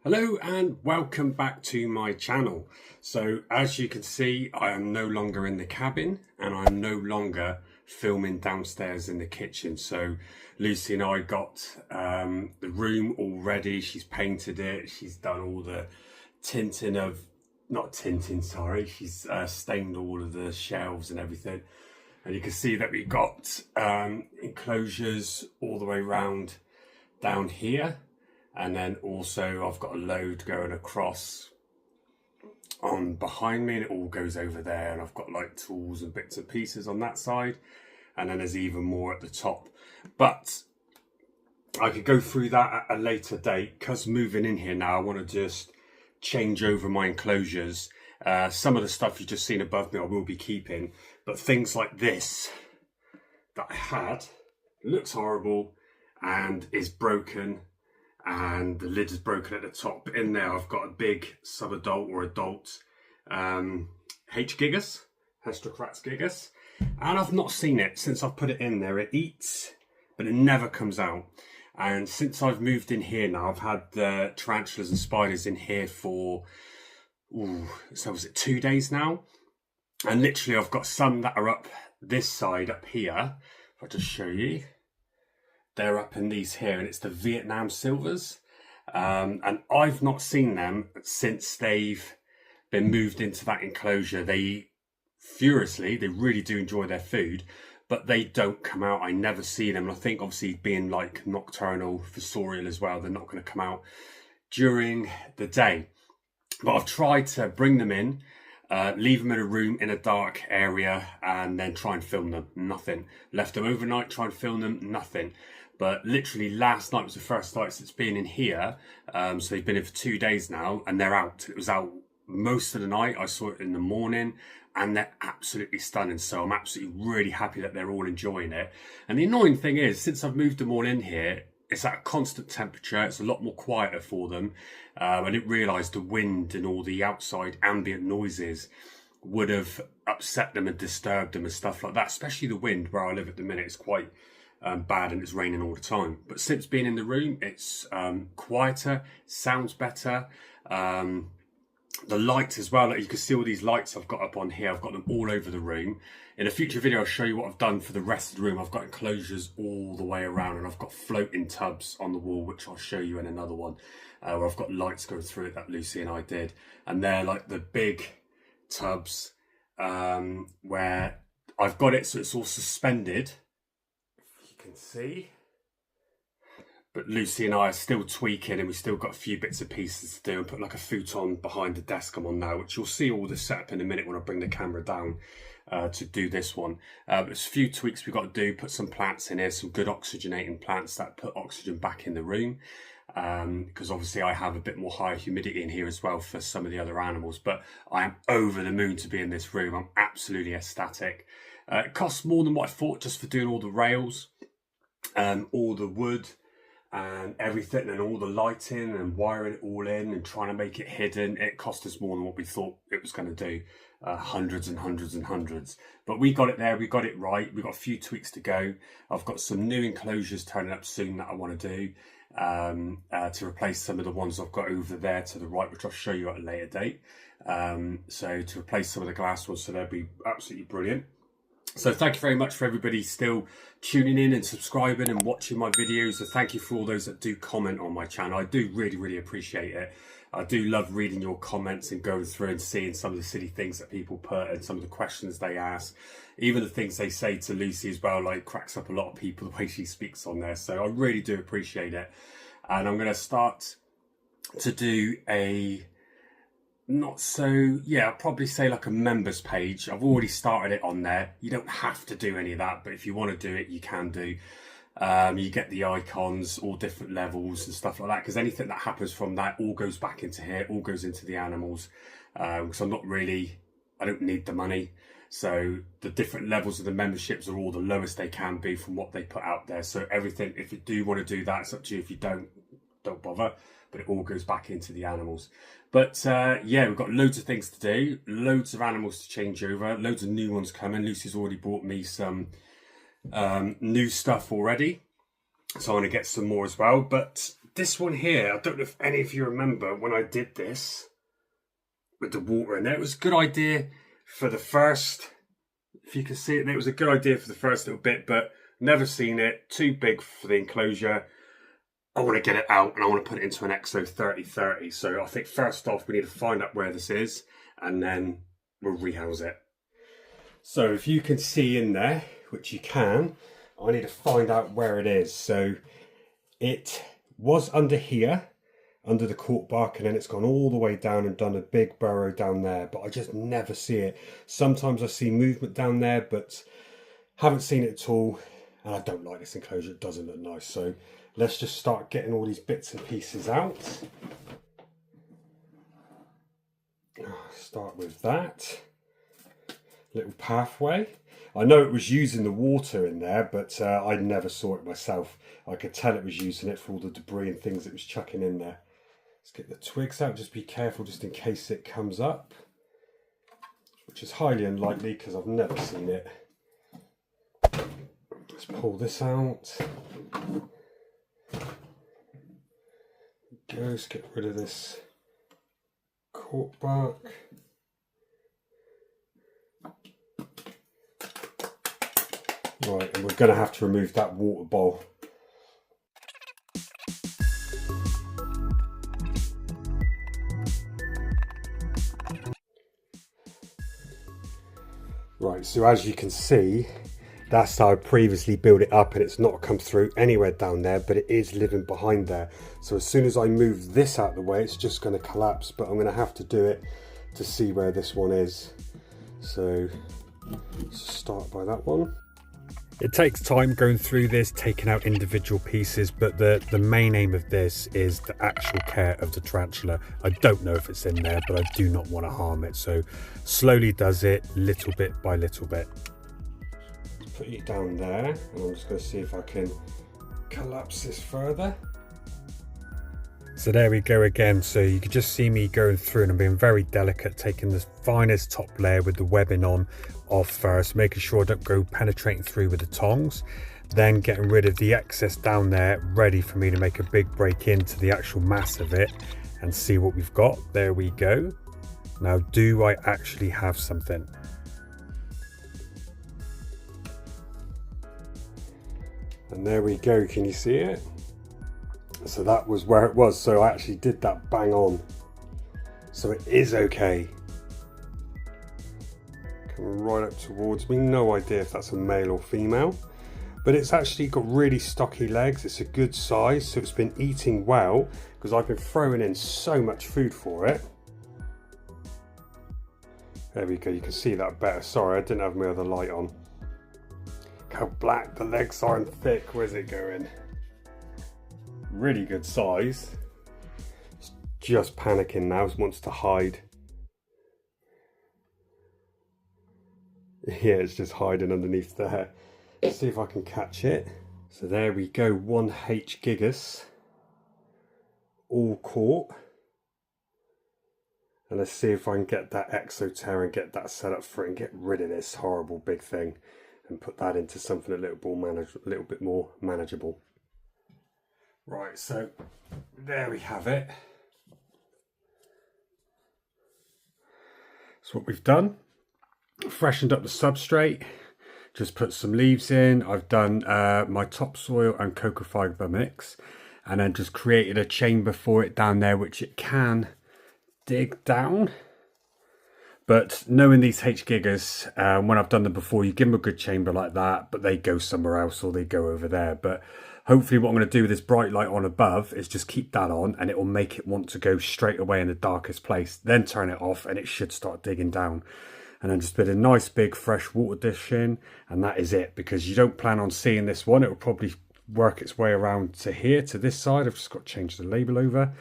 Hello and welcome back to my channel. So as you can see, I am no longer in the cabin and I'm no longer filming downstairs in the kitchen. So Lucy and I got the room all ready. She's painted it. She's done all the tinting of, not tinting, sorry. She's stained all of the shelves and everything. And you can see that we got enclosures all the way around down here. And then also I've got a load going across on behind me and it all goes over there. And I've got like tools and bits and pieces on that side. And then there's even more at the top. But I could go through that at a later date because moving in here now, I want to just change over my enclosures. Some of the stuff you've just seen above me I will be keeping. But things like this that I had looks horrible and is broken. And the lid is broken at the top. But in there, I've got a big sub-adult or adult Hysterocrates Gigas. And I've not seen it since I've put it in there. It eats, but it never comes out. And since I've moved in here now, I've had the tarantulas and spiders in here for, so was it 2 days now? And literally I've got some that are up this side up here. If I just show you. They're up in these here, and it's the Vietnam silvers. And I've not seen them since they've been moved into that enclosure. They really do enjoy their food, but they don't come out. I never see them. And I think obviously being like nocturnal, fossorial as well, they're not going to come out during the day. But I've tried to bring them in, leave them in a room in a dark area and then try and film them. Nothing. Left them overnight, try and film them. Nothing. But literally last night was the first night since being in here. So they've been in for 2 days now and they're out. It was out most of the night. I saw it in the morning and they're absolutely stunning. So I'm absolutely really happy that they're all enjoying it. And the annoying thing is, since I've moved them all in here, it's at a constant temperature. It's a lot more quieter for them. I didn't realise the wind and all the outside ambient noises would have upset them and disturbed them and stuff like that. Especially the wind where I live at the minute is quite bad and it's raining all the time. But since being in the room, it's quieter, sounds better. The lights as well, like you can see all these lights I've got up on here. I've got them all over the room. In a future video, I'll show you what I've done for the rest of the room. I've got enclosures all the way around and I've got floating tubs on the wall, which I'll show you in another one, where I've got lights going through it that Lucy and I did. And they're like the big tubs where I've got it so it's all suspended. If you can see. But Lucy and I are still tweaking and we've still got a few bits and pieces to do and put like a futon behind the desk I'm on now, which you'll see all the setup in a minute when I bring the camera down to do this one. There's a few tweaks we've got to do, put some plants in here, some good oxygenating plants that put oxygen back in the room. Because obviously I have a bit more higher humidity in here as well for some of the other animals, but I am over the moon to be in this room. I'm absolutely ecstatic. It costs more than what I thought just for doing all the rails, all the wood, and everything and all the lighting and wiring it all in and trying to make it hidden. It cost us more than what we thought it was going to do. Hundreds and hundreds and hundreds. But we got it there, we got it right. We've got a few tweaks to go. I've got some new enclosures turning up soon that I want to do to replace some of the ones I've got over there to the right, which I'll show you at a later date. So to replace some of the glass ones, so they'll be absolutely brilliant. So thank you very much for everybody still tuning in and subscribing and watching my videos. So thank you for all those that do comment on my channel. I do really appreciate it. I do love reading your comments and going through and seeing some of the silly things that people put and some of the questions they ask. Even the things they say to Lucy as well, like cracks up a lot of people the way she speaks on there. So I really do appreciate it. And I'm going to start to do a... I'll probably say like a members page. I've already started it on there. You don't have to do any of that, but if you want to do it, you can do. You get the icons, all different levels and stuff like that, because anything that happens from that all goes back into here, all goes into the animals. Because I don't need the money. So the different levels of the memberships are all the lowest they can be from what they put out there. So everything, if you do want to do that, it's up to you. If you don't bother. But it all goes back into the animals. But yeah, we've got loads of things to do, loads of animals to change over, loads of new ones coming. Lucy's already bought me some new stuff already, so I want to get some more as well. But this one here, I don't know if any of you remember when I did this with the water in there. It was a good idea for the first, if you can see it, it was a good idea for the first little bit, but never seen it. Too big for the enclosure. I want to get it out and I want to put it into an EXO 3030. So I think first off, we need to find out where this is and then we'll rehouse it. So if you can see in there, which you can, I need to find out where it is. So it was under here, under the cork bark, and then it's gone all the way down and done a big burrow down there, but I just never see it. Sometimes I see movement down there, but haven't seen it at all. And I don't like this enclosure, it doesn't look nice. So let's just start getting all these bits and pieces out. Start with that little pathway. I know it was using the water in there, but I never saw it myself. I could tell it was using it for all the debris and things it was chucking in there. Let's get the twigs out, just be careful just in case it comes up, which is highly unlikely because I've never seen it. Let's pull this out. Let's get rid of this cork bark. Right, and we're going to have to remove that water bowl. Right, so as you can see, that's how I previously built it up, and it's not come through anywhere down there, but it is living behind there. So as soon as I move this out of the way, it's just going to collapse, but I'm going to have to do it to see where this one is. So let's start by that one. It takes time going through this, taking out individual pieces, but the main aim of this is the actual care of the tarantula. I don't know if it's in there, but I do not want to harm it. So slowly does it, little bit by little bit. Put it down there, and I'm just going to see if I can collapse this further. So there we go again. So you can just see me going through, and I'm being very delicate, taking the finest top layer with the webbing on off first, making sure I don't go penetrating through with the tongs, then getting rid of the excess down there, ready for me to make a big break into the actual mass of it and see what we've got. There we go. Now, do I actually have something? And there we go, can you see it? So that was where it was, so I actually did that bang on. So it is okay. Coming right up towards me, no idea if that's a male or female, but it's actually got really stocky legs. It's a good size, so it's been eating well because I've been throwing in so much food for it. There we go, you can see that better. Sorry, I didn't have my other light on. Look how black the legs are and thick. Where's it going? Really good size. It's just panicking now, it wants to hide. Yeah, it's just hiding underneath there. Let's see if I can catch it. So there we go, 1H Gigas, all caught. And let's see if I can get that exoterra and get that set up for it and get rid of this horrible big thing and put that into something a little bit more manageable. Right, so there we have it. That's what we've done. Freshened up the substrate, just put some leaves in. I've done my topsoil and cocoa fibre mix, and then just created a chamber for it down there, which it can dig down. But knowing these H Gigas, when I've done them before, you give them a good chamber like that, but they go somewhere else or they go over there. But hopefully what I'm going to do with this bright light on above is just keep that on, and it will make it want to go straight away in the darkest place. Then turn it off and it should start digging down. And then just put a nice big fresh water dish in, and that is it, because you don't plan on seeing this one. It will probably work its way around to here, to this side. I've just got to change the label over,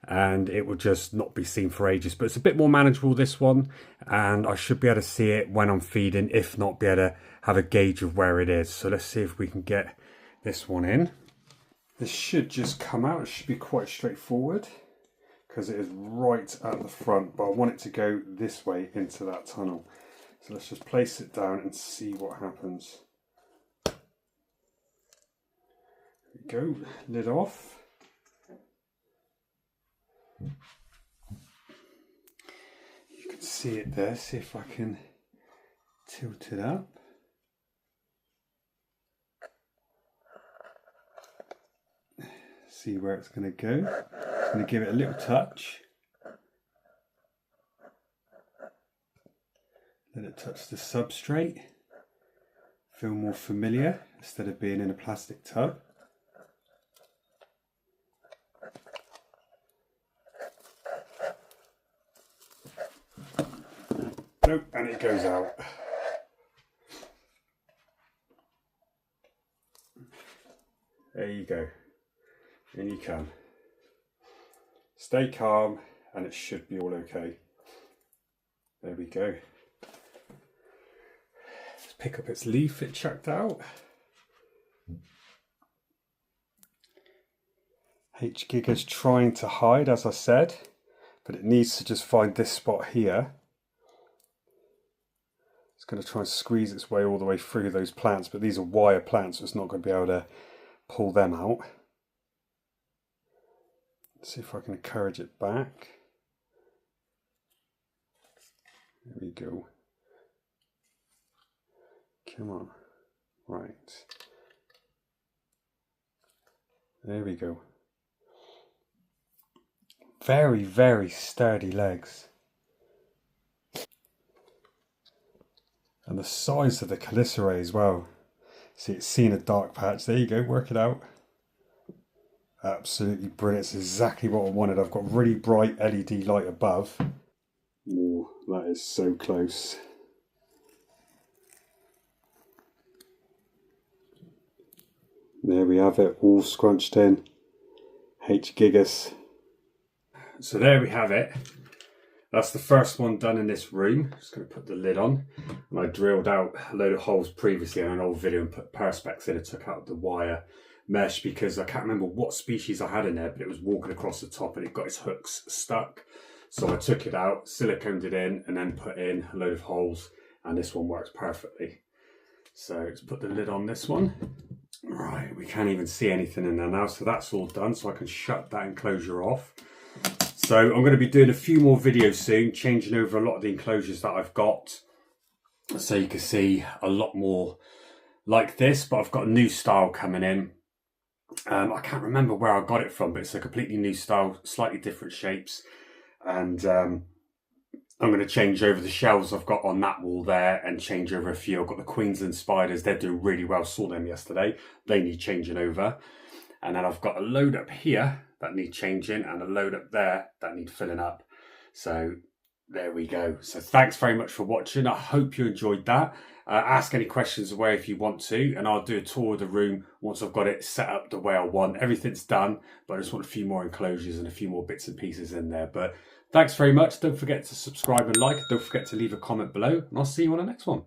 and it will just not be seen for ages. But it's a bit more manageable, this one, and I should be able to see it when I'm feeding, if not be able to have a gauge of where it is. So let's see if we can get this one in. This should just come out. It should be quite straightforward because it is right at the front, but I want it to go this way into that tunnel. So let's just place it down and see what happens. There we go, lid off. see it there. See if I can tilt it up. See where it's going to go. Just going to give it a little touch. Let it touch the substrate. Feel more familiar instead of being in a plastic tub. Nope, and it goes out. There you go. In you come. Stay calm and it should be all okay. There we go. Let's pick up its leaf it chucked out. H Gigas trying to hide, as I said, but it needs to just find this spot here. It's going to try and squeeze its way all the way through those plants, but these are wire plants, so it's not going to be able to pull them out. Let's see if I can encourage it back. There we go. Come on. Right. There we go. Very, very sturdy legs. And the size of the chelicerae as well. See, it's seen a dark patch. There you go, work it out. Absolutely brilliant. It's exactly what I wanted. I've got really bright LED light above. Oh, that is so close. There we have it, all scrunched in. H Gigas. So there we have it. That's the first one done in this room. Just going to put the lid on. And I drilled out a load of holes previously in an old video and put perspex in. I took out the wire mesh because I can't remember what species I had in there, but it was walking across the top and it got its hooks stuck. So I took it out, siliconed it in, and then put in a load of holes, and this one works perfectly. So let's put the lid on this one. Right, we can't even see anything in there now, so that's all done, so I can shut that enclosure off. So I'm going to be doing a few more videos soon, changing over a lot of the enclosures that I've got, so you can see a lot more like this, but I've got a new style coming in. I can't remember where I got it from, but it's a completely new style, slightly different shapes. And I'm going to change over the shelves I've got on that wall there and change over a few. I've got the Queensland spiders, they're doing really well, saw them yesterday. They need changing over. And then I've got a load up here that need changing and a load up there that need filling up. So there we go. So thanks very much for watching. I hope you enjoyed that. Ask any questions away if you want to, and I'll do a tour of the room once I've got it set up the way I want. Everything's done, but I just want a few more enclosures and a few more bits and pieces in there. But thanks very much. Don't forget to subscribe and like. Don't forget to leave a comment below, and I'll see you on the next one.